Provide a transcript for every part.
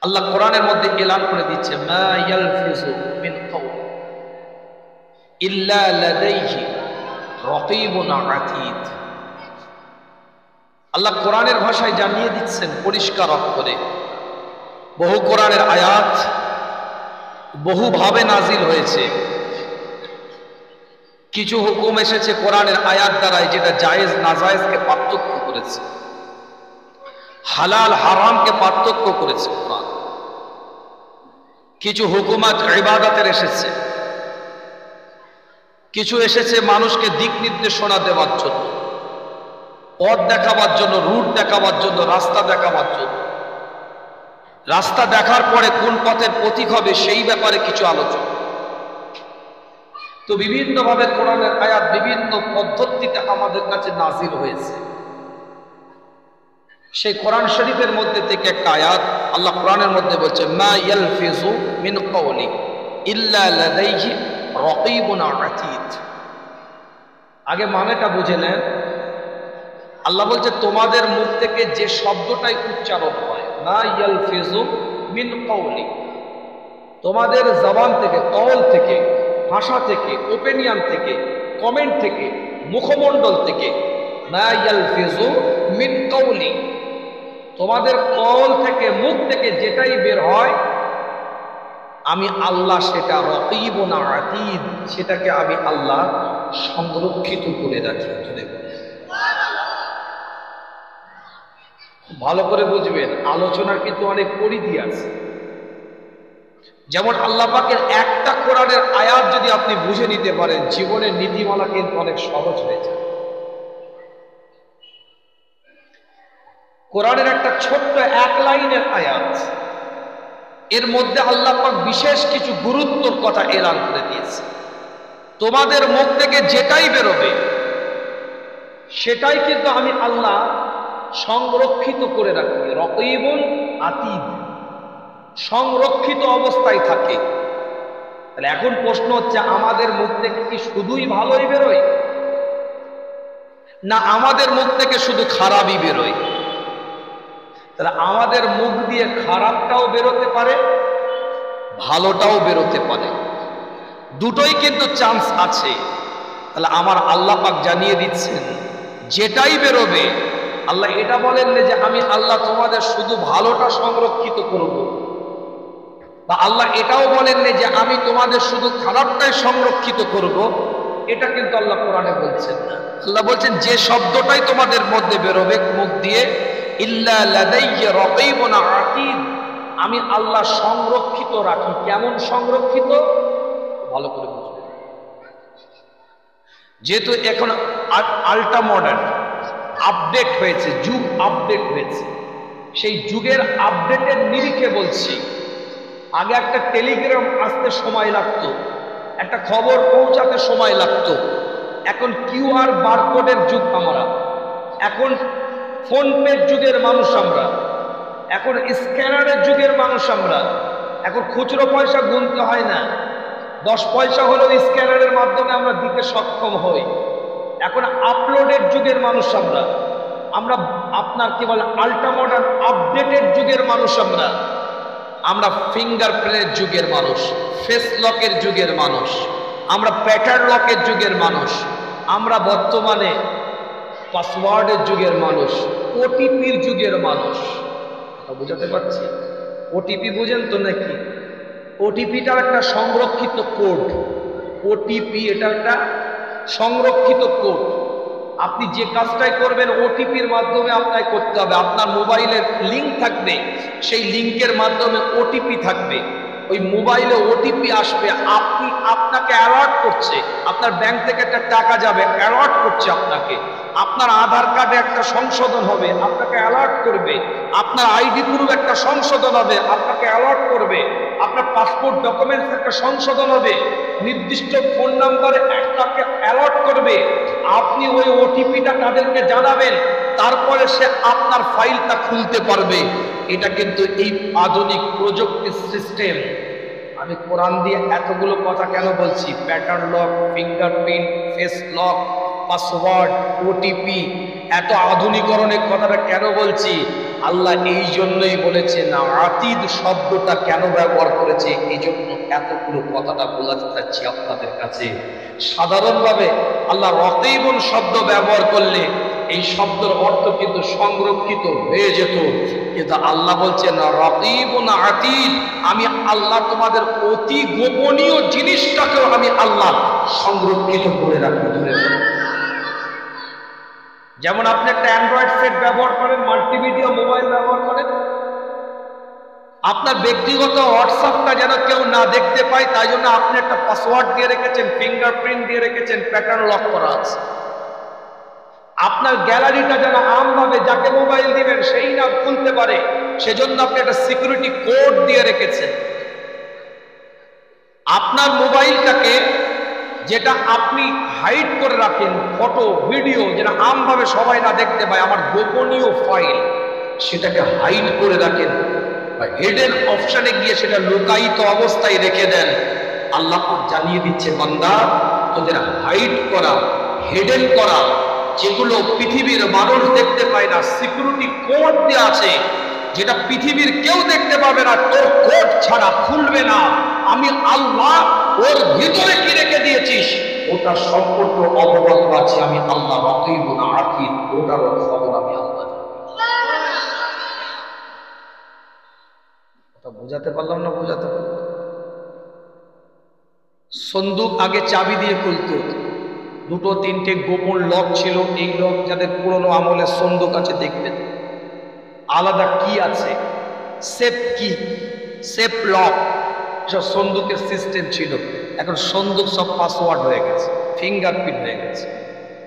আল্লাহ কোরআনের মধ্যে এলান করে দিচ্ছে, মা ইয়ালফিজু মিন কাওল ইল্লা লাদাইহি রাকিবুন আতীদ। আল্লাহ কোরআনের ভাষায় জানিয়ে দিচ্ছেন পরিষ্কার অক্ষরে, বহু কোরআনের আয়াত বহুভাবে নাজিল হয়েছে। কিছু হুকুম এসেছে কোরআনের আয়াত দ্বারাই, যেটা জায়েজ নাজায়েজকে পার্থক্য করেছে, হালাল হারামকে পার্থক্য করেছে কোরআন। কিছু হুকুমাত ইবাদতের এসেছে, কিছু এসেছে মানুষকে দিক নির্দেশনা দেওয়ার জন্য, পথ দেখাবার জন্য, রুট দেখাবার জন্য, রাস্তা দেখাবার জন্য। রাস্তা দেখার পরে কোন পথের পথিক হবে সেই ব্যাপারে কিছু আলোচনা। তো বিভিন্নভাবে কোরআনের আয়াত বিভিন্ন পদ্ধতিতে আমাদের কাছে নাজিল হয়েছে। সেই কোরআন শরীফের মধ্যে থেকে একটা আয়াত আল্লাহ কোরআনের মধ্যে বলছে, মা ইয়ালফিজু মিন কাওলি ইল্লা লাদাইহি রাকিবুন আতীদ। আগে মানেটা বুঝে নেন। আল্লাহ বলছে তোমাদের মুখ থেকে যে শব্দটাই উচ্চারণ হয়, মা ইয়ালফিজু মিন কাওলি, তোমাদের জবান থেকে, কওল থেকে, ভাষা থেকে, ওপিনিয়ন থেকে, কমেন্ট থেকে, মুখমণ্ডল থেকে, মা ইয়ালফিজু মিন কাওলি, তোমাদের কওল থেকে, মুখ থেকে যেটাই বের হয় আমি আল্লাহ সেটা রাকিবুন আতীদ, সেটাকে আমি আল্লাহ সংরক্ষিত করে রাখি। ভালো করে বুঝবেন, আলোচনার কিন্তু অনেক পরিধি আছে। যেমন আল্লাহ পাকের একটা কোরআনের আয়াত যদি আপনি বুঝে নিতে পারেন, জীবনের নীতিমালা কিন্তু অনেক সহজ হয়ে যায়। কোরআনের একটা ছোট্ট এক লাইনের আয়াত, এর মধ্যে আল্লাহ পাক বিশেষ কিছু গুরুত্বর কথা এলান করে দিয়েছে। তোমাদের মুখ থেকে যেটাই বেরোবে সেটাই কিন্তু আমি আল্লাহ সংরক্ষিত করে রাখি। রাকিবুন আতীদ, সংরক্ষিত অবস্থায় থাকে। তাহলে এখন প্রশ্ন হচ্ছে, আমাদের মুখ থেকে কি শুধুই ভালোই বেরোয়, না আমাদের মুখ থেকে শুধু খারাপই বেরোয়? তাহলে আমাদের মুখ দিয়ে খারাপটাও বেরোতে পারে, ভালোটাও বেরোতে পারে, দুটোই কিন্তু চান্স আছে। তাহলে আমার আল্লাহ পাক জানিয়ে দিচ্ছেন, যেটাই বেরোবে আল্লাহ এটা বলেন না যে আমি আল্লাহ তোমাদের শুধু ভালোটা সংরক্ষিত করব, বা আল্লাহ এটাও বলেন না যে আমি তোমাদের শুধু খারাপটাই সংরক্ষিত করব। এটা কিন্তু আল্লাহ কোরআনে বলছেন না। আল্লাহ বলছেন যে শব্দটাই তোমাদের মধ্যে বেরোবে মুখ দিয়ে, ইল্লা লাদাইহি রাকিবুন আতীদ, আমি আল্লাহ সংরক্ষিত রাখি। কেমন সংরক্ষিত? ভালো করে বুঝবেন। যেহেতু এখন আল্ট্রা মডার্ন আপডেট হয়েছে, যুগ আপডেট হয়েছে, সেই যুগের আপডেটের নিরিখে বলছি। আগে একটা টেলিগ্রাম আসতে সময় লাগতো, একটা খবর পৌঁছাতে সময় লাগতো। এখন কিউআর বারকোডের যুগ আমরা, এখন ফোন পের যুগের মানুষ আমরা, এখন স্ক্যানারের যুগের মানুষ আমরা। এখন খুচরো পয়সা গুনতে হয় না, 10 পয়সা হলেও স্ক্যানারের মাধ্যমে আমরা দিতে সক্ষম হই। এখন আপলোডের যুগের মানুষ আমরা, আপনার কি বলে আল্ট্রা মডার্ন আপডেটেড যুগের মানুষ আমরা ফিঙ্গারপ্রিন্টের যুগের মানুষ, ফেস লকের যুগের মানুষ, আমরা প্যাটার্ন লকের যুগের মানুষ, আমরা বর্তমানে পাসওয়ার্ডের যুগের মানুষ, ওটিপির যুগের মানুষ। বুঝাতে পারছি? ওটিপি বুঝেন তো নাকি? ওটিপিটা একটা সংরক্ষিত কোড। ওটিপি এটা একটা সংরক্ষিত কোড। আপনি যে কাজটাই করবেন ওটিপির মাধ্যমে আপনাকে করতে হবে। আপনার মোবাইলের লিঙ্ক থাকবে, সেই লিঙ্কের মাধ্যমে ওটিপি থাকবে। ওই মোবাইলে ওটিপি আসবে, আপনাকে অ্যালার্ট করছে, আপনার ব্যাংক থেকে একটা টাকা যাবে, অ্যালার্ট করছে আপনাকে। আপনার আধার কার্ডে একটা সংশোধন হবে, আপনাকে অ্যালার্ট করবে। আপনার আইডি প্রুফ একটা সংশোধন হবে, আপনাকে অ্যালার্ট করবে। আপনার পাসপোর্ট ডকুমেন্টস একটা সংশোধন হবে, নির্দিষ্ট ফোন নাম্বারে একটাকে অ্যালার্ট করবে। আপনি ওই ওটিপিটা তাদেরকে জানাবেন, তারপরে সে আপনার ফাইলটা খুলতে পারবে। এটা কিন্তু এই আধুনিক প্রযুক্তির সিস্টেম। আমি কোরআন দিয়ে এতগুলো কথা কেন বলছি? Pattern lock, fingerprint, face lock, password, OTP, এত আধুনিকরণের কথাটা কেন বলছি? আল্লাহ এই জন্যই বলেছেন আতিদ শব্দটা কেন ব্যবহার করেছে, এই জন্য এতগুলো কথাটা বোঝাতে চাচ্ছি আপনাদের কাছে। সাধারণভাবে আল্লাহ রকিবুন শব্দ ব্যবহার করলে এই শব্দের অর্থ কিন্তু সংরক্ষিত হয়ে যেত, কিন্তু আল্লাহ বলছেন রকিবুন আতিদ, আমি আল্লাহ তোমাদের অতি গোপনীয় জিনিসটাকেও আমি আল্লাহ সংরক্ষিত করে রাখি, ধরে রাখি। যেমন আপনি একটা অ্যান্ড্রয়েড সেট ব্যবহার করেন, মাল্টিমিডিয়া মোবাইল ব্যবহার করেন, আপনার ব্যক্তিগত হোয়াটসঅ্যাপটা যেন কেউ না দেখতে পায় তাই জন্য আপনি একটা পাসওয়ার্ড দিয়ে রেখেছেন, ফিঙ্গারপ্রিন্ট দিয়ে রেখেছেন, প্যাটার্ন লক করা আছে। আপনার গ্যালারিটা যেন আমভাবে যাকে মোবাইল দিবেন সেই না খুলতে পারে, সেজন্য আপনি একটা সিকিউরিটি কোড দিয়ে রেখেছেন। আপনার মোবাইলটাকে যেটা আপনি হাইড করে রাখেন, ফটো ভিডিও যেটা আমভাবে সবাই না দেখতে পায়, আমার গোপনীয় ফাইল, সেটাকে হাইড করে রাখেন বা হিডেন অপশনে গিয়ে সেটা লুকায়িত অবস্থায় রেখে দেন। আল্লাহ জানিয়ে দিচ্ছে বান্দা, তোদের হাইড করা, হিডেন করা, যেগুলো পৃথিবীর মানুষ দেখতে পায় না, সিকিউরিটি কোড দেওয়া আছে যেটা পৃথিবীর কেউ দেখতে পাবে না, তোর কোড ছাড়া খুলবে না, আমি আল্লাহ ওর ভিতরে কি রেখে দিয়েছিস ওটা সম্পূর্ণ অবগত আছে, আমি আল্লাহ রকিবুন আতিদ, ওটারও খবর আমি আল্লাহ জানি। বুঝাতে পারলাম না? বুঝাতে পারলাম? সন্দুক আগে চাবি দিয়ে খুলতো, দুটো তিনটে গোপন লক ছিল, এই লক যাদের পুরনো আমলের সন্দুক আছে দেখবেন আলাদা কি আছে, সেফ কি, সেফ লক, সব সন্দুকের সিস্টেম ছিল। এখন সন্দুক সব পাসওয়ার্ড হয়ে গেছে, ফিঙ্গারপ্রিন্ট হয়ে গেছে।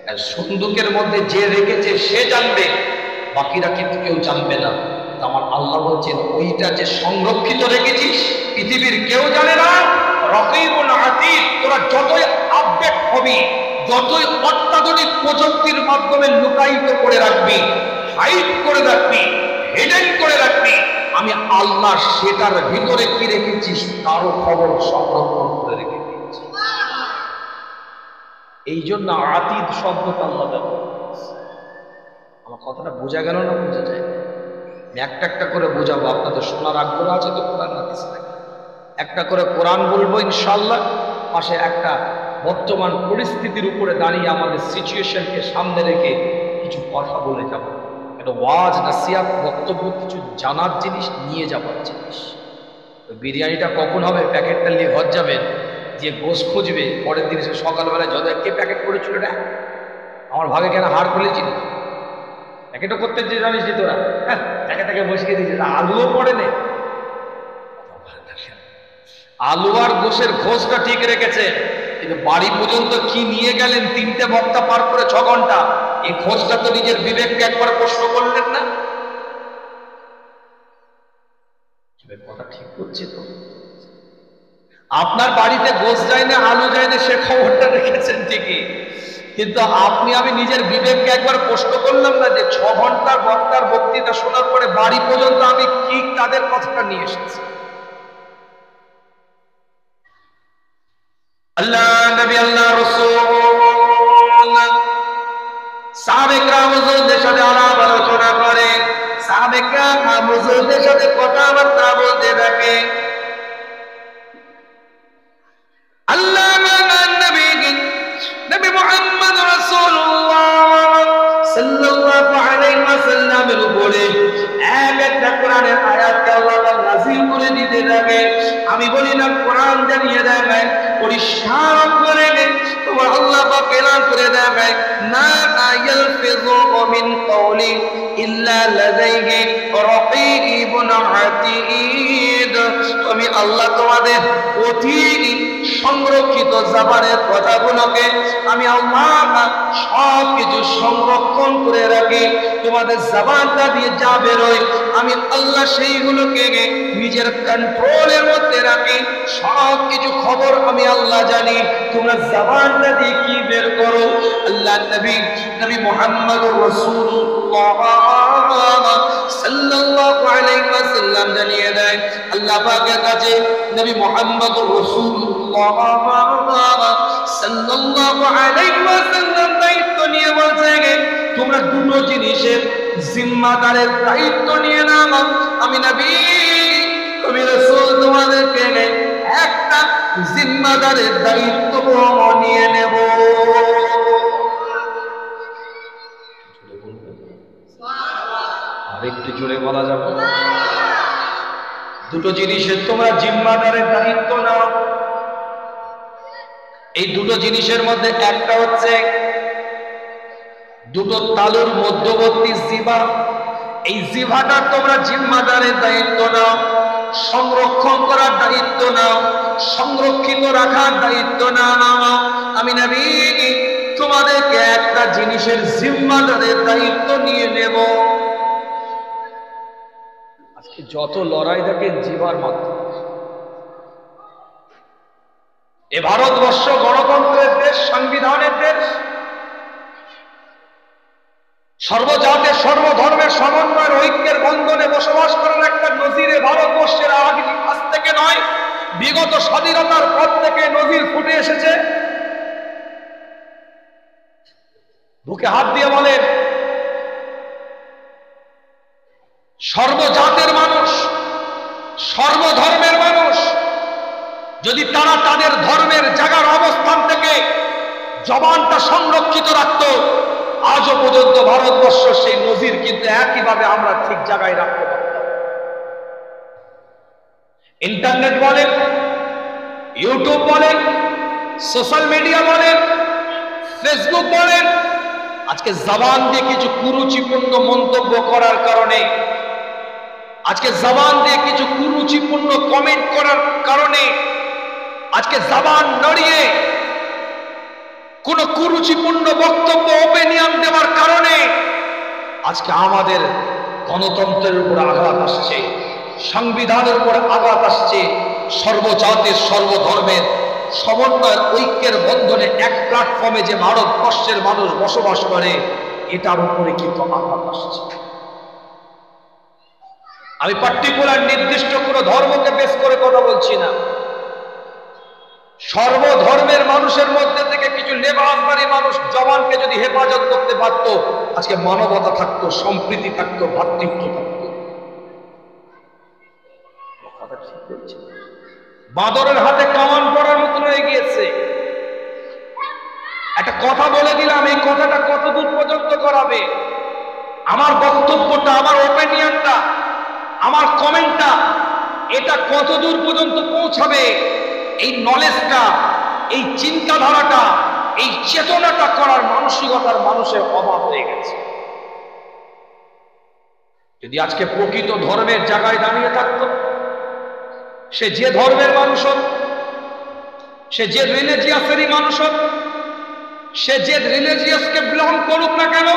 আর সন্দুকের মধ্যে যে রেখেছে সে জানবে, বাকিরা কিন্তু কেউ জানবে না। আমার আল্লাহ বলছেন ওইটা যে সংরক্ষিত রেখেছিস পৃথিবীর কেউ জানে না, রকিবুন আতিদ। তোরা যতই আপডেট হবি, যতই অত্যাধুনিক প্রযুক্তির মাধ্যমে লুকায়িত করে রাখবি, হাইড করে রাখবি, হিডেন করে রাখবি, আমি আল্লাহ সেটার ভিতরে কি রেখেছিস তারও খবর সংরক্ষণ করে রেখে দিয়েছি। এই জন্য আতিদ শব্দটা আল্লাহ ব্যবহার করেছে। আমার কথাটা বোঝা গেল না? বোঝা যায় না? একটা একটা করে বোঝাবো, আপনাদের শোনার আগ্রহ আছে তো? কোরআন হাদিস থেকে একটা করে কোরআন বলবো ইনশাআল্লাহ, পাশে একটা বর্তমান পরিস্থিতির উপরে দাঁড়িয়ে আমাদের সিচুয়েশনকে সামনে রেখে কিছু কথা বলে যাব। একটা ওয়াজ নাসিহাত বক্তব্য, কিছু জানার জিনিস, নিয়ে যাবার জিনিস। বিরিয়ানিটা কখন হবে, প্যাকেটটা নিয়ে ঘর যাবেন, যে গোশ খুঁজবে, পরের দিন সে সকালবেলায় যত কে প্যাকেট করেছিল রে, আমার ভাগে কেন হাড় খুলেছিল, প্যাকেটও করতে যে জানিস যে তোরা, হ্যাঁ প্যাকেটটাকে বসিয়ে দিয়েছে, আলুও পড়ে নে, আলু আর গোশের খোঁজটা ঠিক রেখেছে, কিন্তু বাড়ি পর্যন্ত কি নিয়ে গেলেন, তিনটে বক্তা পার করে 6 ঘন্টা, এই খোঁজটা তো নিজের বিবেককে একবার প্রশ্ন করলেন না? কথা ঠিক করছে তো? আপনার বাড়িতে গোশ যায় না, আলু যায় না, সে খবরটা রেখেছেন ঠিকই, কিন্তু আপনি আমি নিজের বিবেককে একবার প্রশ্ন করলাম না যে 6 ঘন্টার বক্তার বক্তৃতা শোনার পরে বাড়ি পর্যন্ত আমি কি তাদের কথাটা নিয়ে এসেছি? আল্লাহ নবী, আল্লাহ রাসূল, সাহাবায়ে হুজুরদের সাথে আলাপ আলোচনা করে, সাহাবায়ে হুজুরদের সাথে কথাবার্তা বলতে থাকে। আল্লাহ নবী মুহাম্মদ রাসূলুল্লাহ সাল্লাল্লাহু আলাইহি ওয়াসাল্লামের উপরে একটা কোরআনের আয়াতকে আল্লাহ নাযিল করে দিতে থাকে। আমি বলি না কোরআন জানিয়ে দেয়, পরিষ্কার করে তোমার আল্লাহ পাক এলান করে দেয়, মা ইয়ালফিযু মিন কওলি ইল্লা লাদাইহি রাকীবুন আতীদ। আমি আল্লাহ তোমাদের অতি সংরক্ষিত জবানের কথাগুলোকে আমি আল্লাহ সব কিছু সংরক্ষণ করে রাখি। তোমাদের জবানটা দিয়ে যা বেরোয় আমি আল্লাহ সেইগুলোকে নিজের কন্ট্রোলের মধ্যে রাখি। সব কিছু খবর আমি আল্লাহ জানি। তোমরা জবানটা দিয়ে কি বের করো, আল্লাহ নবী মুহাম্মদুর রাসূলুল্লাহ সাল্লাল্লাহু আলাইহি ওয়াসাল্লাম জানিয়ে দেয়, আল্লাহ পাকের কাছে নবী মুহাম্মদুর রাসূলুল্লাহ সাল্লাল্লাহু আলাইহি ওয়াসাল্লাম দায়িত্ব নিয়ে বলছে, তোমরা দুটো জিনিসের জিম্মাদারের দায়িত্ব নিয়ে নাও। আমি নবী, আমি রাসূল তোমাদেরকে একটা জিম্মাদারের দায়িত্ব নিয়ে নেব। আর একটু জোরে বলা যাবে? দুটো জিনিসের তোমরা জিম্মাদারের দায়িত্ব নাও। এই দুটো জিনিসের মধ্যে একটা হচ্ছে দুটো তালুর মধ্যবর্তী জিহ্বা। এই জিহ্বাটার তোমরা জিম্মাদারের দায়িত্ব নাও, সংরক্ষণ করার দায়িত্ব নাও, সংরক্ষিত রাখার দায়িত্ব নাও। আমি নবী তোমাদেরকে একটা জিনিসের জিম্মাদারের দায়িত্ব নিয়ে নেব। আজকে যত লড়াই থাকে জিহ্বার মাধ্যমে। এ ভারতবর্ষ গণতন্ত্রের দেশ, সংবিধানের দেশ, সর্বজাতের সর্বধর্মের সমন্বয়ের ঐক্যের বন্ধনে বসবাস করার একটা নজিরে ভারতবর্ষের আজ থেকে নয়, বিগত স্বাধীনতার পর থেকে নজির ফুটে এসেছে। বুকে হাত দিয়ে বলেন, সর্বজাতের মানুষ, সর্বধর্মের মানুষ যদি তারা তাদের ধর্মের জায়গার অবস্থান থেকে জবানটা সংরক্ষিত রাখত, আজও পর্যন্ত ভারতবর্ষ সেই নজির কিন্তু একইভাবে আমরা ঠিক জায়গায় রাখতে পারতাম। ইন্টারনেট বলেন, ইউটিউব বলেন, সোশ্যাল মিডিয়া বলেন, ফেসবুক বলেন, আজকে জবান দিয়ে কিছু কুরুচিপূর্ণ মন্তব্য করার কারণে, আজকে জবান দিয়ে কিছু কুরুচিপূর্ণ কমেন্ট করার কারণে, আজকে জবান নড়িয়ে কোন কুরুচিপূর্ণ বক্তব্য, ওপিনিয়ন দেওয়ার কারণে আজকে আমাদের গণতন্ত্রের উপর আঘাত আসছে, সংবিধানের উপর আঘাত আসছে, সর্বজাতের সর্বধর্মের সমন্বয়ের ঐক্যের বন্ধনে এক প্ল্যাটফর্মে যে ভারতবর্ষের মানুষ বসবাস করে, এটার উপরে কিন্তু আঘাত আসছে। আমি পার্টিকুলার নির্দিষ্ট কোনো ধর্মকে বেস করে কথা বলছি না। সর্বধর্মের মানুষের মধ্যে থেকে কিছু লেবাসদারী মানুষ জবানকে যদি হেফাজত করতে পারত, আজকে মানবতা থাকতো, সম্প্রীতি থাকতো, ভ্রাতৃত্ব থাকতো। বাঁদরের হাতে কামান পড়ার মতন হয়ে গিয়েছে। একটা কথা বলে দিলাম, এই কথাটা কতদূর পর্যন্ত করাবে? আমার বক্তব্যটা, আমার ওপিনিয়নটা, আমার কমেন্টটা, এটা কতদূর পর্যন্ত পৌঁছাবে? এই নলেজটা, এই চিন্তাধারাটা, এই চেতনাটা করার মানসিকতার মানুষের অভাব হয়ে গেছে। যদি আজকে প্রকৃত ধর্মের জায়গায় দাঁড়িয়ে থাকতো, সে যে ধর্মের মানুষ হোক, সে যে রিলিজিয়াসেরই মানুষ হোক, সে যে রিলিজিয়াসকে বিলং করুক না কেন,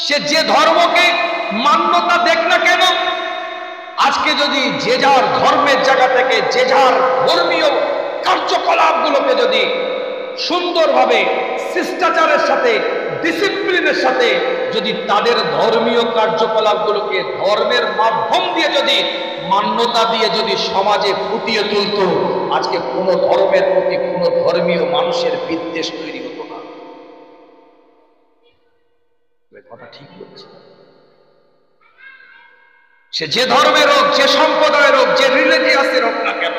সে যে ধর্মকে মান্যতা দেখ না কেন, আজকে যদি যে যার ধর্মের জায়গা থেকে যে যার ধর্মীয় কার্যকলাপগুলোকে যদি সুন্দরভাবে শিষ্টাচারের সাথে, ডিসিপ্লিনের সাথে যদি তাদের ধর্মীয় কার্যকলাপগুলোকে ধর্মের মাধ্যম দিয়ে যদি মান্যতা দিয়ে যদি সমাজে ফুটিয়ে তুলত, আজকে কোনো ধর্মের প্রতি কোনো ধর্মীয় মানুষের বিদ্বেষ তৈরি হতো না। কথা ঠিক বলছে। সে যে ধর্মের হোক, যে সম্প্রদায়ের হোক, যে রিলিজিয়াসের হোক না কেন,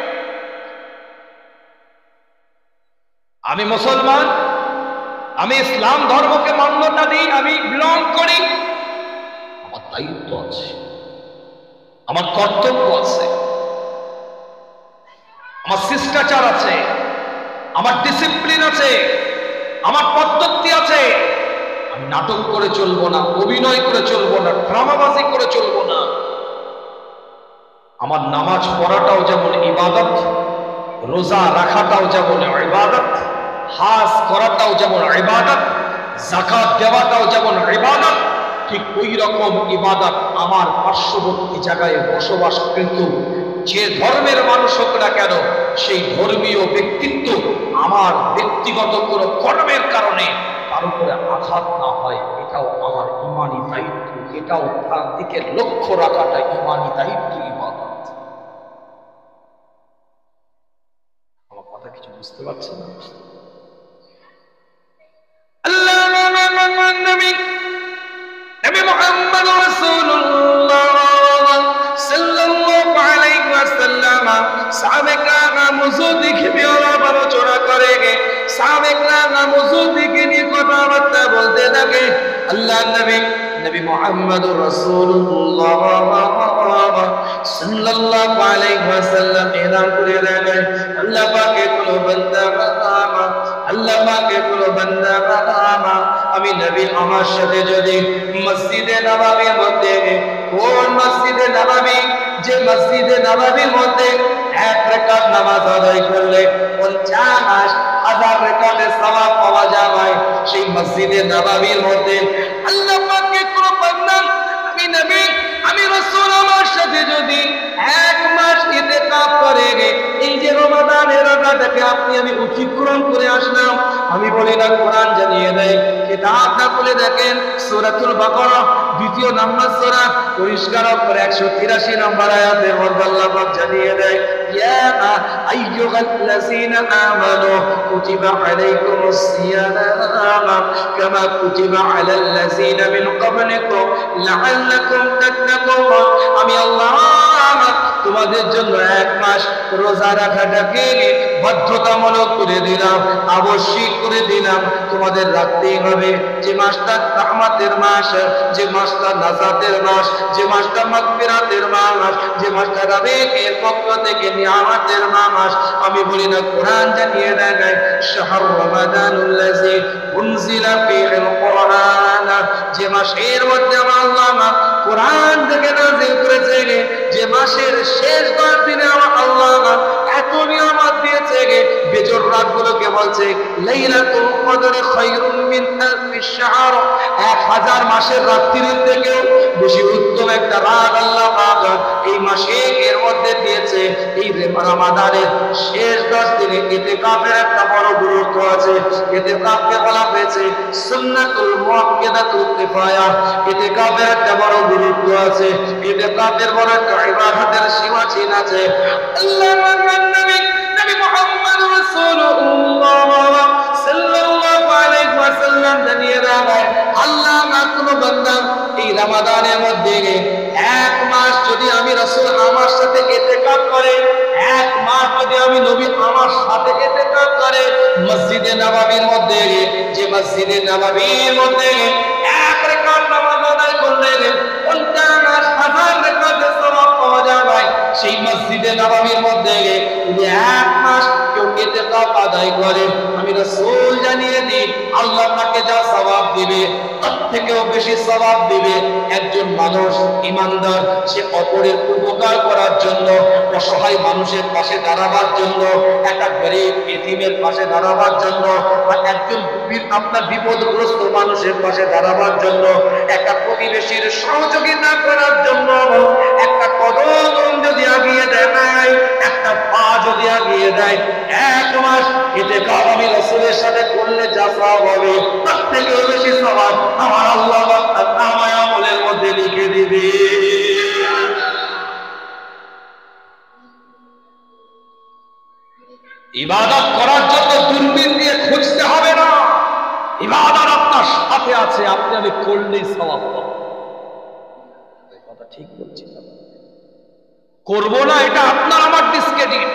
আমি মুসলমান, আমি ইসলাম ধর্মকে মান্যতা দিই, আমি বিলং করি, আমার দায়িত্ব আছে, আমার কর্তব্য আছে, আমার শিষ্টাচার আছে, আমার ডিসিপ্লিন আছে, আমার পদ্ধতি আছে। আমি নাটক করে চলবো না, অভিনয় করে চলবো না, ড্রামাবাজি করে চলবো না। আমার নামাজ পড়াটাও যেমন ইবাদত, রোজা রাখাটাও যেমন ইবাদত, হাজ করাটাও যেমন ইবাদত, যাকাত দেওয়াটাও যেমন ইবাদত, ঠিক ওই রকম ইবাদত আমার পার্শ্ববর্তী জায়গায় বসবাস কিন্তু যে ধর্মের মানুষ হোক না কেন, সেই ধর্মীয় ব্যক্তিত্ব আমার ব্যক্তিগত কোনো কর্মের কারণে তার উপরে আঘাত না হয়, এটাও আমার ইমানি দায়িত্ব, এটাও তার দিকে লক্ষ্য রাখাটা ইমানি দায়িত্ব, ইবাদত। আমার কথা কিছু বুঝতে পারছেন না? আল্লাহ সাহাবেকরা মুজুদ দিকে আলোচনা করে, সাহাবেকরা মুজুদ দিকে নিয়ে কথাবার্তা বলতে থাকে। আল্লাহ নবী মুহাম্মদুর রাসূলুল্লাহ সাল্লাল্লাহু আলাইহি ওয়াসাল্লাম এলান করে দেন, আল্লাহ পাকের কোন বান্দা আল্লাহ পাকের কোন বান্দা আমি নবী আমার সাথে যদি মসজিদে নববীর মধ্যে, কোন মসজিদে নববী, যে মসজিদে নববীর মধ্যে এক রাকাত নামাজ আদায় করলে 50,000 রাকাতের সওয়াব পাওয়া যায়, সেই মসজিদে নববীর মধ্যে আল্লাহ পাকের কোন বান্দা আমি নবী আমি রাসূল আমার সাথে যদি 1 মাস ইতিকাফ করে, এই যে রমাদানের রোজাটাকে আপনি আমি অতিক্রম করে আসলাম, আমি বলি না কোরআন জানিয়ে দেয়, কিতাবটা খুলে দেখেন সূরাতুল বাকারা 2 নম্বর সূরা পরিষ্কার করে 183 নম্বর আয়াতের মধ্যে আল্লাহ পাক জানিয়ে দেয়, ইয়া আইয়ুহাল্লাযীনা আমানু কুতিবা আলাইকুমুস সিয়াম কামা কুতিবা আলাল্লাযীনা মিন ক্বাবলিকুম লাআল্লাকুম তাত্তাকুন। আমি আল্লাহ তোমাদের জন্য 1 মাস রোজা রাখাটাকে বাধ্যতামূলক করে দিলাম, আবশ্যিক করে দিলাম, তোমাদের রাখতেই হবে। যে মাসটা রহমতের মাস, যে মাসটা নাজাতের মাস, যে মাসটা মাগফিরাতের মাস, যে মাসটা রাবেকের পক্ষ থেকে নিয়ামতের মাস, আমি বলি না কোরআন জানিয়ে দেয়, শাহর রমাদানুল্লাযী উনজিলা ফীহিল কুরআন, যে মাসের মধ্যে আল্লাহ কোরআন থেকে নাযিল করেছে, যে মাসের শেষ 10 দিনে আল্লাহ এত নিয়ামত দিয়েছে, বেজর রাতগুলোকে বলছে লাইলাতুল কদর খায়রুম মিন আলফি শাহর, 1000 মাসের রাত্রির থেকেও বেশি উত্তম একটা রাত আল্লাহ পাক এই মাসে এর মধ্যে দিয়েছে। এই রমাদানের শেষ 10 দিনে ইতিকাফের একটা বড় গুরুত্ব আছে। ইতিকাফকে বলা হয়েছে সুন্নাতুল মুআক্কাদাতুল কিফায়া, ইতিকাফের একটা বড় গুরুত্ব আছে, ইতিকাফের বড় একটা ইবাদতের সীমাহীন আছে। আল্লাহ নবী মুহাম্মদ রাসূলুল্লাহ সাল্লাল্লাহু আলাইহি ওয়াসাল্লাম জানিয়ে দেয়, আল্লাহ কোন বান্দা এই রমাদানের মধ্যে 1 মাস যদি আমি রাসূল আমার সাথে ইতিকাফ করে, 1 মাস যদি আমি নবী আমার সাথে ইতিকাফ করে, মসজিদে নববীর মধ্যে, যে মসজিদে নববীর মধ্যে 1 রাকাত নামাজ আদায় করলে 50,000 রাকাতের সওয়াব পাওয়া যায়। সেই মসজিদে নববীর মধ্যে যদি 1 মাস কেউ ইতিকাফ আদায় করে, আমি রাসূল জানিয়ে দিই আল্লাহ তাকে যা সওয়াব দিবে তার থেকেও বেশি সওয়াব দিবে একজন মানুষ ঈমানদার, সে অপরের উপকার করার জন্য, অসহায় মানুষের পাশে দাঁড়াবার জন্য, একটা গরীব এতিমের পাশে দাঁড়াবার জন্য, বা একজন আপনার বিপদগ্রস্ত মানুষের পাশে দাঁড়াবার জন্য, একটা প্রতিবেশীর সহযোগিতা করার জন্য, একটা কদম যদি আগিয়ে দেয়, একটা পা যদি আগিয়ে দেয়, 1 মাস ইতিকাফ আমি রাসূলের সাথে করলে যা সওয়াব হবে তার থেকেও বেশি সওয়াব আমার আল্লাহ তার নামায়ে আমলের মধ্যে লিখে দিবে। ইবাদত করার জন্য দূরবীন দিয়ে খুঁজতে হবে না, ইবাদত আপনার সাথে আছে, আপনি আমি করলেই সওয়াব পাবো। কথা ঠিক বলছি না? করব না এটা আপনার আমার ডিসক্রেডিট।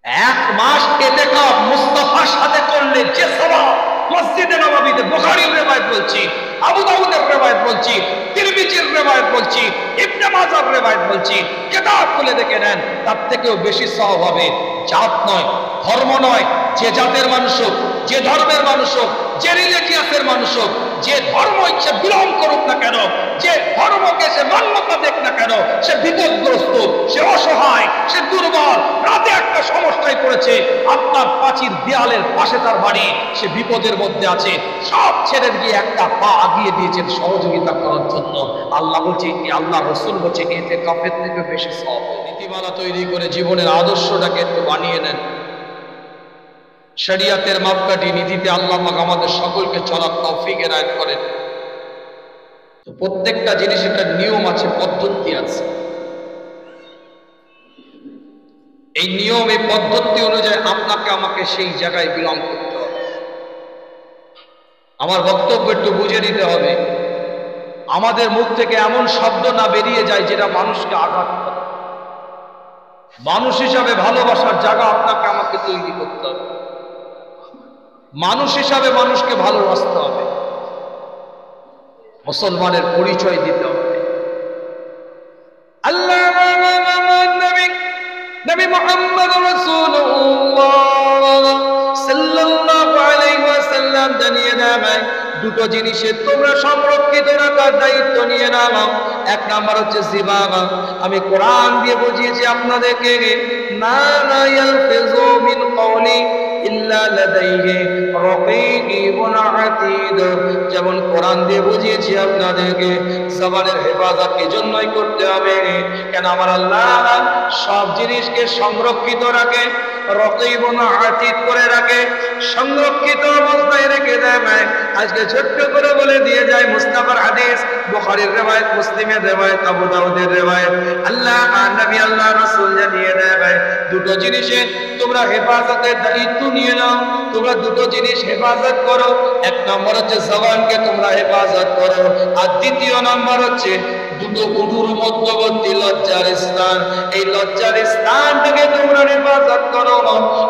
1 মাস ইতিকাফ মুস্তাফার সাথে করলে যে সওয়াব, মসজিদে নববীতে বুখারীর রিওয়ায়াত বলছি, আবু দাউদের রিওয়ায়াত বলছি, তিরমিজির রিওয়ায়াত বলছি, ইবনে মাজার রিওয়ায়াত বলছি, কিতাব খুলে দেখে নেন, তার থেকেও বেশি সওয়াব হবে। জাত নয়, ধর্ম নয়, যে জাতের মানুষ হোক, যে ধর্মের মানুষ হোক, যে রিলিজিয়াসের মানুষ হোক, যে ধর্ম ইচ্ছে বিলং করুক না কেন, যে ধর্মকে সে মান্যতা দেখ না কেন, সে বিপদগ্রস্ত, সে অসহায়, সে দুর্বল, রাতে একটা সমস্যায় পড়েছে, আপনার প্রাচীর দেয়ালের পাশে তার বাড়ি, সে বিপদের মধ্যে আছে, সব ছেড়ে দিয়ে একটা পা আগিয়ে দিয়েছেন সহযোগিতা করার জন্য। আল্লাহ বলছে, আল্লাহ রাসূল বলছে, এতে কাফের থেকে বেশি সওয়াব। নীতিমালা তৈরি করে জীবনের আদর্শটাকে একটু বানিয়ে নেন, শরিয়তের মাপকাঠি নীতিতে আল্লাহ পাক আমাদের সকলকে চলার তৌফিক এনায়েত করেন। তো প্রত্যেকটা জিনিস একটা নিয়ম আছে, পদ্ধতি আছে। এই নিয়ম, এই পদ্ধতি অনুযায়ী আপনাকে আমাকে সেই জায়গায় বিলং করতে হবে। আমার বক্তব্য একটু বুঝে নিতে হবে, আমাদের মুখ থেকে এমন শব্দ না বেরিয়ে যায় যেটা মানুষকে আঘাত করে। মানুষ হিসাবে ভালোবাসার জায়গা আপনাকে আমাকে তৈরি করতে হবে। মানুষ হিসাবে মানুষকে ভালোবাসতে হবে, মুসলমানের পরিচয় দিতে হবে। আল্লাহ নবী মুহাম্মদ রাসূলুল্লাহ সাল্লাল্লাহু আলাইহি ওয়াসাল্লাম জানিয়ে দেন, দুটো জিনিসের তোমরা সংরক্ষিত রাখার দায়িত্ব নিয়ে নাও। এক নাম্বার হচ্ছে জিবান। আমি কোরআন দিয়ে বুঝিয়েছি আপনাদেরকে, মা লা ইয়ালফিযু মিন কওলি ইল্লা লাদাইহি রাকীবুন আতীদ। যেমন কোরআন দিয়ে বুঝিয়েছি আপনাদেরকে জবানের হেফাজত এজন্যই করতে হবে, কেন আমার আল্লাহ সব জিনিসকে সংরক্ষিত রাখে, রাকীবুন আতীদ করে রাখে, সংরক্ষিত অবস্থায় রেখে দেয়। আজকে ছোট্ট করে বলে দিয়ে যায়, মুস্তাফার হাদিস, বুখারীর riwayat, মুসলিমের riwayat, আবু দাউদের riwayat, আল্লাহ নবী আল্লাহ রাসূল জানিয়ে দেয়, দুটো জিনিসে তোমরা হেফাজতের দায়িত্ব নিয়ে নাও। তোমরা দুটো জিনিস হেফাজত করো। এক নম্বর হচ্ছে জবানকে তোমরা হেফাজত করো, আর দ্বিতীয় নম্বর হচ্ছে দুটো উঠুর মধ্যবর্তী লজ্জার স্থান, এই লজ্জার স্থানটাকে তোমরা হেফাজত করো।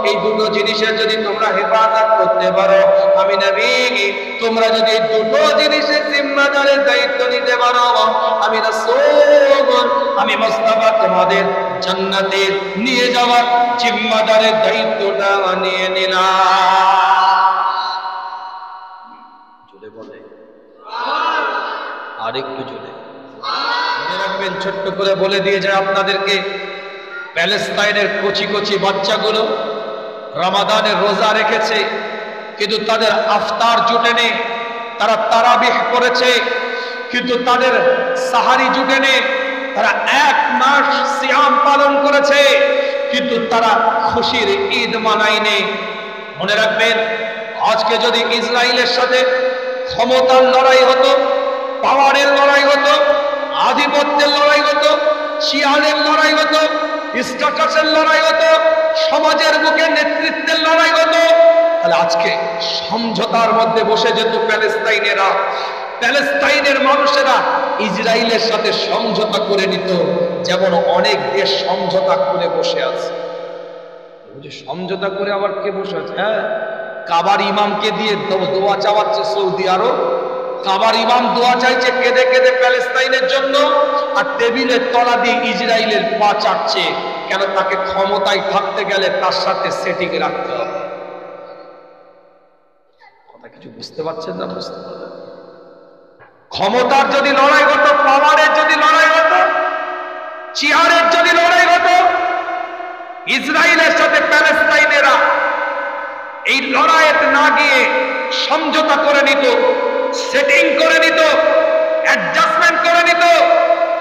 এই দুটো জিনিসের যদি তোমরা হেফাজত করতে পারো, আমি নবী, তোমরা যদি দুটো জিনিসের জিম্মাদারের দায়িত্ব নিতে পারো, আমি রাসূল, আমি মুস্তাফা তোমাদের জান্নাতে নিয়ে যাওয়ার জিম্মাদারের দায়িত্বটা নিয়ে নিলাম। জোরে বলে, আরেকটু জোরে মনে রাখবেন। ছোট্ট করে বলে দিয়ে যায় আপনাদেরকে, প্যালেস্তাইনের কচি কচি বাচ্চাগুলো রমাদানের রোজা রেখেছে, কিন্তু তাদের আফতার জুটেনি। তারা তারাবিহ করেছে, কিন্তু তাদের সাহারি জুটেনি। তারা এক মাস সিয়াম পালন করেছে, কিন্তু তারা খুশির ঈদ মানায়নি। মনে রাখবেন, আজকে যদি ইসরায়েলের সাথে ক্ষমতার লড়াই হতো, পাওয়ারের লড়াই হতো, আধিপত্যের লড়াই হতো, শিয়ালের লড়াই হতো, স্ট্যাটাসের লড়াই হতো, সমাজের বুকে নেতৃত্বের লড়াই হতো, তাহলে আজকে সমঝোতার মধ্যে বসে যেত প্যালেস্তাইনেরা। প্যালেস্তাইনের মানুষেরা ইসরায়েলের সাথে সমঝোতা করে নিত, যেমন অনেক দেশ সমঝোতা করে বসে আছে। সমঝোতা করে আবার কে বসে আছে? হ্যাঁ, কাবার ইমামকে দিয়ে দোয়া চাওয়াচ্ছে সৌদি আরব। কাবার ইমাম দোয়া চাইছে কেঁদে কেঁদে প্যালেস্তাইনের জন্য, আর টেবিলের তলা দিয়ে ইসরায়েলের পা চাটছে। কেন? তাকে ক্ষমতায় থাকতে গেলে তার সাথে সেটিং রাখতে হবে। কথা কিছু বুঝতে পারছেন না? বুঝতে পারলেন? ক্ষমতার যদি লড়াই হতো, পাওয়ারের যদি লড়াই হতো, চেয়ারের যদি লড়াই হতো, ইসরায়েলের সাথে প্যালেস্তাইনেরা এই লড়াইতে না গিয়ে সমঝোতা করে নিত, সেটিং করে নিত, অ্যাডজাস্টমেন্ট করে নিত।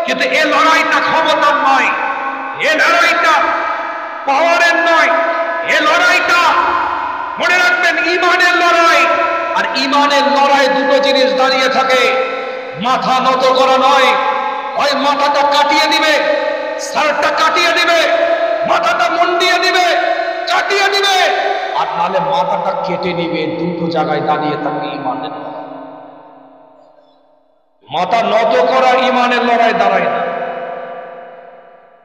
কিন্তু এই লড়াইটা ক্ষমতার নয়, এ লড়াইটা পাওয়ারের নয়, এ লড়াইটা মনে রাখবেন ঈমানের লড়াই। আর ঈমানের লড়াই দুটো জিনিস দাঁড়িয়ে থাকে, মাথা নত করা নয়। হয় মাথাটা কাটিয়ে দিবে, সারটা কাটিয়ে দিবে, মাথাটা মুন্ডিয়ে দিবে, কাটিয়ে দিবে, আর নালে মাথাটা কেটে নিবে। দুটো জায়গায় দাঁড়িয়ে থাকে ঈমানের লড়াই। মাথা নত করা ঈমানের লড়াই দাঁড়ায় না।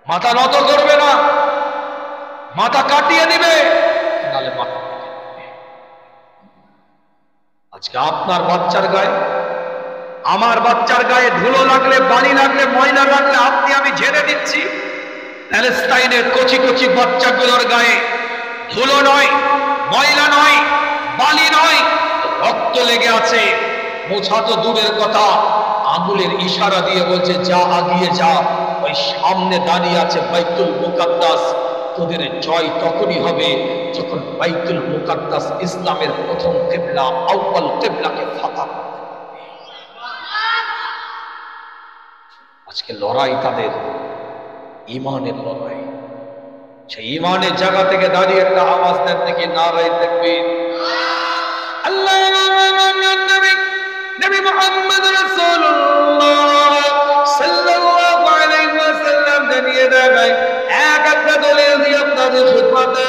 মাথা নত করবে না, মাথা কাটিয়ে দিবে, নালে মাথা কেটে দিবে। আজকে আপনার বাচ্চার গায়ে, আমার বাচ্চার গায়ে ধুলো লাগলে, বালি লাগলে, ময়লা লাগলে আপনি আমি ঝেড়ে দিচ্ছি। প্যালেস্তাইনের কচি কচি বাচ্চাগুলোর গায়ে ধুলো নয়, ময়লা নয়, বালি নয়, রক্ত লেগে আছে। মোছা তো দূরের কথা, আঙ্গুলের ইশারা দিয়ে বলছে যা, আগিয়ে যা। ওই সামনে দাঁড়িয়ে আছে বাইতুল মুকাদ্দাস। তোদের জয় তখনই হবে যখন বাইতুল মুকাদ্দাস, ইসলামের প্রথম কিবলা, আউয়াল কিবলাকে ফাতহ করবে। আজকে লড়াই তাদের ঈমানের লড়াই। সেই ঈমানের জায়গা থেকে দাঁড়িয়ে একটা আওয়াজ দেন দেখি, নারায়ে তাকবীর। আল্লাহ নবী মুহাম্মদ রাসূলুল্লাহ সাল্লাল্লাহু আলাইহি ওয়াসাল্লাম জানিয়ে দেয়, এক একটা দলিল দিয়ে আপনাদের খিদমতে,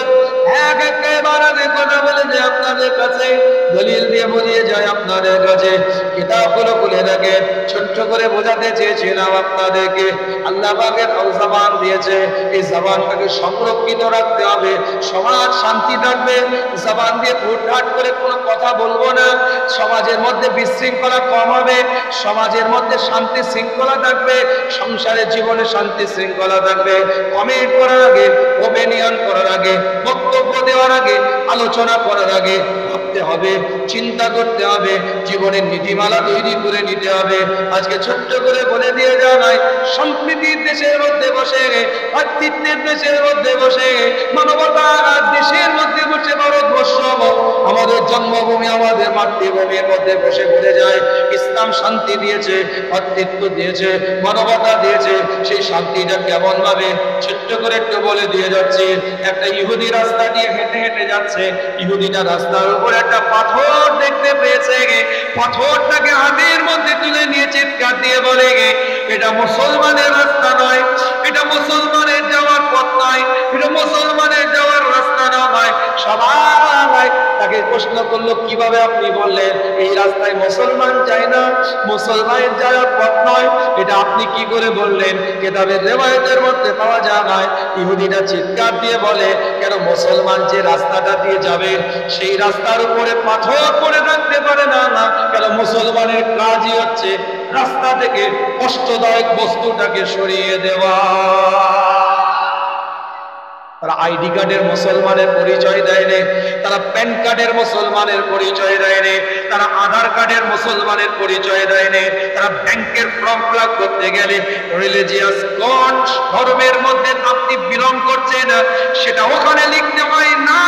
এক একটা ইবাদত কথা বলে যে আপনাদের কাছে দলিল দিয়ে বুঝিয়ে যায় আপনাদের কাছে কিতাবগুলো খুলে রাখে ছোট্ট করে বোঝাতে চেয়েছিলাম আপনাদেরকে আল্লাহ পাকের জবান দিয়েছে এই জবানটাকে সংরক্ষিত রাখতে হবে সমাজ শান্তি থাকবে জবান দিয়ে হুটহাট করে কোনো কথা বলবো না সমাজের মধ্যে বিশৃঙ্খলা কম হবে সমাজের মধ্যে শান্তি শৃঙ্খলা থাকবে সংসারের জীবনে শান্তি শৃঙ্খলা থাকবে কমেন্ট করার আগে ওপিনিয়ন করার আগে বক্তব্য দেওয়ার আগে আলোচনা করার আগে ভাবতে হবে চিন্তা করতে হবে জীবনের নীতিমালা তৈরি করে নিতে হবে আজকে ছোট্ট করে বলে দিয়ে যাওয়া নয় সম্প্রীতির দেশের মধ্যে বসে ভাতৃত্বের দেশের মধ্যে বসে মানবতার দেশের মধ্যে বসে ভারতবর্ষ আমাদের জন্মভূমি আমাদের মাতৃভূমির মধ্যে বসে বলে যায় ইসলাম শান্তি দিয়েছে ভাতৃত্ব দিয়েছে মানবতা দিয়েছে সেই শান্তিটা কেমন ভাবে ছোট্ট করে একটু বলে দিয়ে যাচ্ছি একটা ইহুদি রাস্তা দিয়ে হেঁটে হেঁটে যাচ্ছে ইহুদিটা রাস্তার উপর একটা পাথর দেখতে পেয়েছে পাথরটাকে হাতের মধ্যে তুলে নিয়ে চিৎকার দিয়ে বলে এটা মুসলমানের রাস্তা নয় এটা মুসলমানের যাওয়ার পথ নয় এটা মুসলমানের যাওয়ার রাস্তা নয় সবাই তাকে প্রশ্ন করলো কিভাবে আপনি বললেন এই রাস্তায় মুসলমান যায় না মুসলমানের যাওয়ার পথ নয় এটা আপনি কি করে বললেন কিতাবের রিওয়ায়াতের মধ্যে পাওয়া যায় না ইহুদিটা চিৎকার দিয়ে বলে কেন মুসলমান যে রাস্তাটা দিয়ে যাবে সেই রাস্তার উপরে পাথর পড়ে থাকতে পারে না না কেন মুসলমানের কাজই হচ্ছে রাস্তা থেকে কষ্টদায়ক বস্তুটাকে সরিয়ে দেওয়া তারা আইডি কার্ডের মুসলমানের পরিচয় দেয়নি তারা প্যান কার্ডের মুসলমানের পরিচয় দেয়নি তারা আধার কার্ডের মুসলমানের পরিচয় দেয়নি তারা ব্যাংকের ফর্ম ফিল আপ করতে গেলে রিলিজিয়াস কোন ধর্মের মধ্যে আপনি বিলং করছেন সেটা ওখানে লিখতে হয় না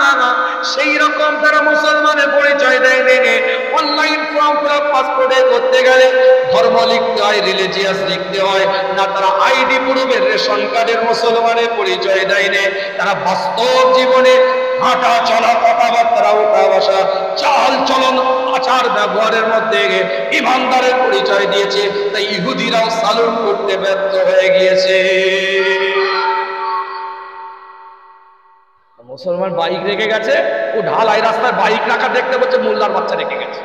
না না সেই রকম তারা মুসলমানের পরিচয় দেয়নি অনলাইন ফর্ম ফিল আপ পাসপোর্টে করতে গেলে ধর্ম লিখতে হয় রিলিজিয়াস লিখতে হয় না তারা আইডি প্রুফের রেশন কার্ডের মুসলমানের পরিচয় দেয় তারা বাস্তব জীবনে হাঁটা চলা কথাবার্তা ওঠা বসা চাল চলন আচার ব্যবহারের মধ্যে ইমানদারের পরিচয় দিয়েছে তাই ইহুদিরাও সালুট করতে ব্যর্থ হয়ে গিয়েছে মুসলমান বাইক রেখে গেছে ও ঢালাই রাস্তায় বাইক রাখা দেখতে পাচ্ছে মোল্লার বাচ্চা রেখে গেছে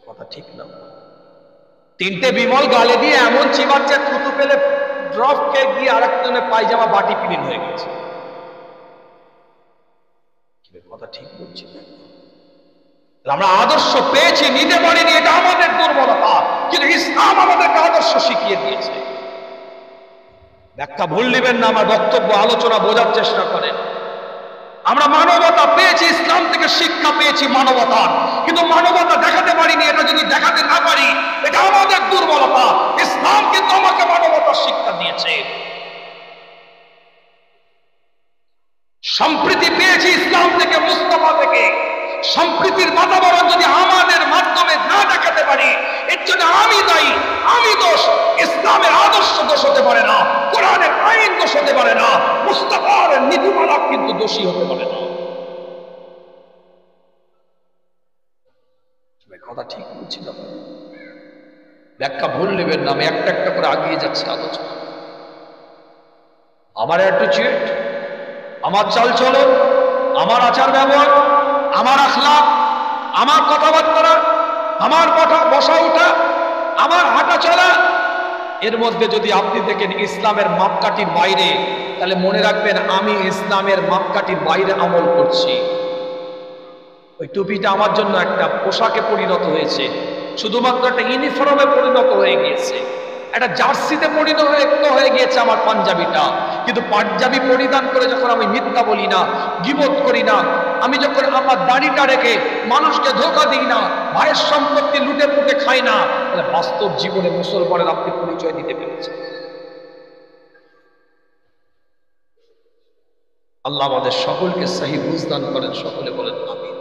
কথা ঠিক না তিনটে বিমল গালে দিয়ে এমন চিবাচ্ছে থুতু পেলে ড্রপ কে গিয়ে আরেকজনের পায়জামা বাটি পিনিন হয়ে গেছে কথা ঠিক বলছি আমরা আদর্শ পেয়েছি নিতে পারিনি এটা আমাদের দুর্বলতা কিন্তু ইসলাম আমাদেরকে আদর্শ শিখিয়ে দিয়েছে ব্যাখ্যা ভুল নেবেন না আমার বক্তব্য আলোচনা বোঝার চেষ্টা করেন আমরা মানবতা পেয়েছি ইসলাম থেকে শিক্ষা পেয়েছি মানবতার কিন্তু মানবতা দেখাতে পারিনি এটা যদি দেখাতে না পারি এটা আমাদের দুর্বলতা ইসলাম কিন্তু আমাকে মানবতার শিক্ষা দিয়েছে সম্প্রীতি পেয়েছি ইসলাম থেকে মুস্তাফা থেকে সম্প্রীতির বাতাবরণ যদি আমাদের মাধ্যমে না দেখাতে পারি এর জন্য আমি দায়ী আমি দোষ ইসলামের আদর্শ দোষ হতে পারে না কোরআনের আইন দোষ হতে পারে না মুস্তাফার নীতিমালা কিন্তু দোষী হতে পারে না কথা ঠিক বলছি না ব্যাখ্যা ভুল নেবেন না আমি একটা একটা করে আগিয়ে যাচ্ছি আলোচনা আমার অ্যাটিটিউড আমার চালচলন আমার আচার ব্যবহার আমার আখলাক আমার কথাবার্তা আমার কথা বসা ওঠা আমার হাঁটা চলা এর মধ্যে যদি আপনি দেখেন ইসলামের মাপকাঠির বাইরে তাহলে মনে রাখবেন আমি ইসলামের মাপকাঠির বাইরে আমল করছি ওই টুপিটা আমার জন্য একটা পোশাকে পরিণত হয়েছে শুধুমাত্র একটা ইউনিফর্মে পরিণত হয়ে গিয়েছে একটা জার্সিতে পরিণত হয়ে গিয়েছে আমার পাঞ্জাবিটা কিন্তু পাঞ্জাবি পরিধান করে যখন আমি মিথ্যা বলি না গীবত করি না আমি যখন আমার দাড়িটা রেখে মানুষকে ধোঁকা দিই না ভাইয়ের সম্পত্তি লুটে পুটে খাই না তাহলে বাস্তব জীবনে মুসলমানের আপনি পরিচয় দিতে পেরেছেন আল্লাহ আমাদের সকলকে সহি বুঝদান করেন সকলে বলেন আমিন